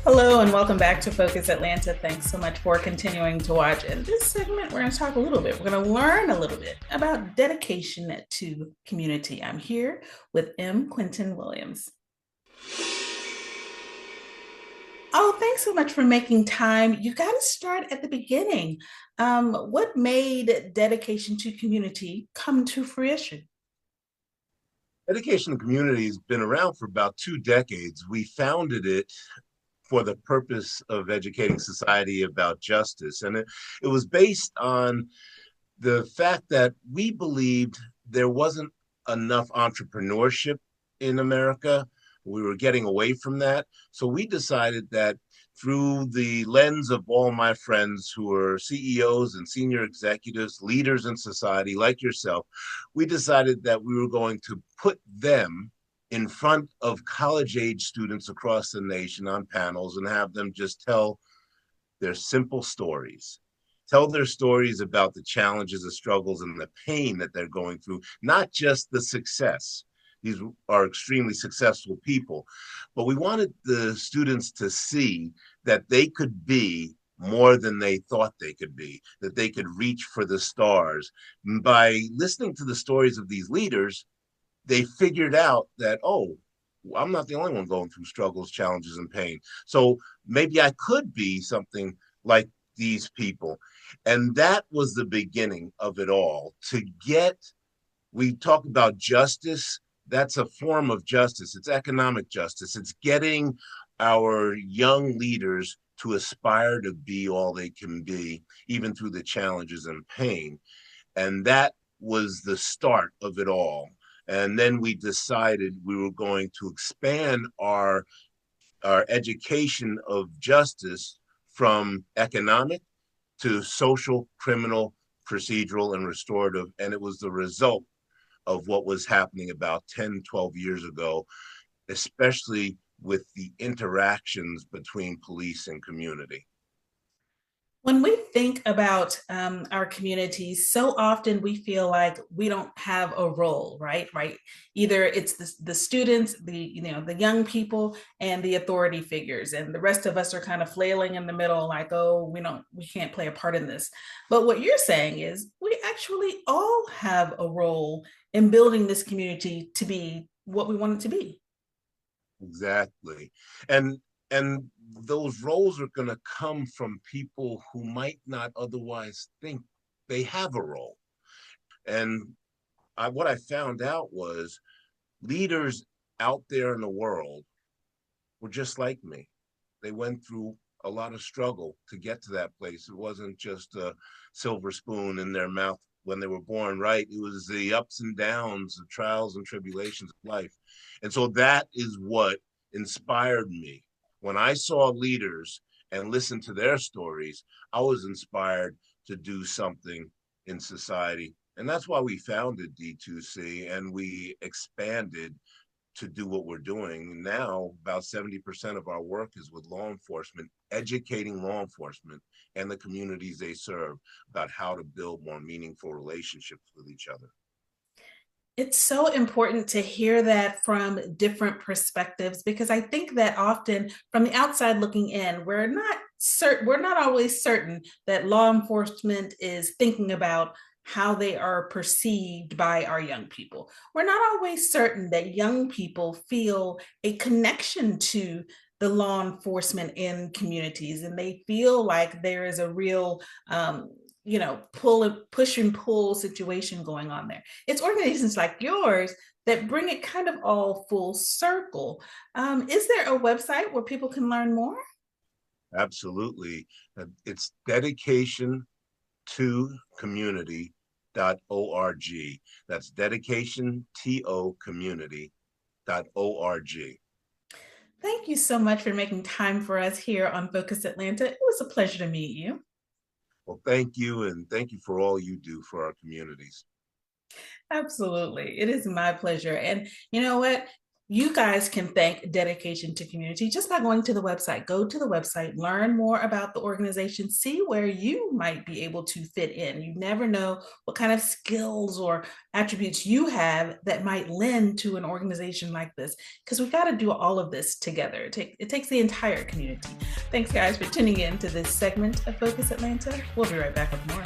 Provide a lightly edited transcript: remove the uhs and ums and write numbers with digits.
Hello and welcome back to Focus Atlanta. Thanks so much for continuing to watch. In this segment, we're going to talk a little bit. We're going to learn a little bit about dedication to community. I'm here with M. Quentin Williams. Oh, thanks so much for making time. You got to start at the beginning. What made dedication to community come to fruition? Education community has been around for about 2 decades. We founded it for the purpose of educating society about justice. And it was based on the fact that we believed there wasn't enough entrepreneurship in America. We were getting away from that. So we decided that through the lens of all my friends who are CEOs and senior executives, leaders in society like yourself, we decided that we were going to put them in front of college age students across the nation on panels and have them just tell their simple stories. Tell their stories about the challenges, the struggles, and the pain that they're going through, not just the success. These are extremely successful people, but we wanted the students to see that they could be more than they thought they could be, that they could reach for the stars. By listening to the stories of these leaders, they figured out that, oh, I'm not the only one going through struggles, challenges, and pain. So maybe I could be something like these people. And that was the beginning of it all. We talk about justice. That's a form of justice. It's economic justice. It's getting our young leaders to aspire to be all they can be, even through the challenges and pain. And that was the start of it all. And then we decided we were going to expand our education of justice from economic to social, criminal, procedural, and restorative. And it was the result of what was happening about 10, 12 years ago, especially with the interactions between police and community. When we think about our communities, so often we feel like we don't have a role, right? Right. Either it's the students, the young people, and the authority figures, and the rest of us are kind of flailing in the middle, like, oh, we can't play a part in this. But what you're saying is we actually all have a role in building this community to be what we want it to be. Exactly. And and those roles are going to come from people who might not otherwise think they have a role. And what I found out was leaders out there in the world were just like me. They went through a lot of struggle to get to that place. It wasn't just a silver spoon in their mouth when they were born, right? It was the ups and downs, the trials and tribulations of life. And so that is what inspired me. When I saw leaders and listened to their stories, I was inspired to do something in society. And that's why we founded D2C and we expanded to do what we're doing. Now, about 70% of our work is with law enforcement, educating law enforcement and the communities they serve about how to build more meaningful relationships with each other. It's so important to hear that from different perspectives because I think that often from the outside looking in, we're not always certain that law enforcement is thinking about how they are perceived by our young people. We're not always certain that young people feel a connection to the law enforcement in communities and they feel like there is a real push and pull situation going on there. It's organizations like yours that bring it kind of all full circle. Is there a website where people can learn more? Absolutely. It's dedication to community.org. That's dedication to community.org. Thank you so much for making time for us here on Focus Atlanta. It was a pleasure to meet you. Well, thank you, and thank you for all you do for our communities. Absolutely. It is my pleasure. And you know what? You guys can thank Dedication to Community just by going to the website. Go to the website, learn more about the organization, see where you might be able to fit in. You never know what kind of skills or attributes you have that might lend to an organization like this, because we got to do all of this together. It takes the entire community. Thanks, guys, for tuning in to this segment of Focus Atlanta. We'll be right back with more.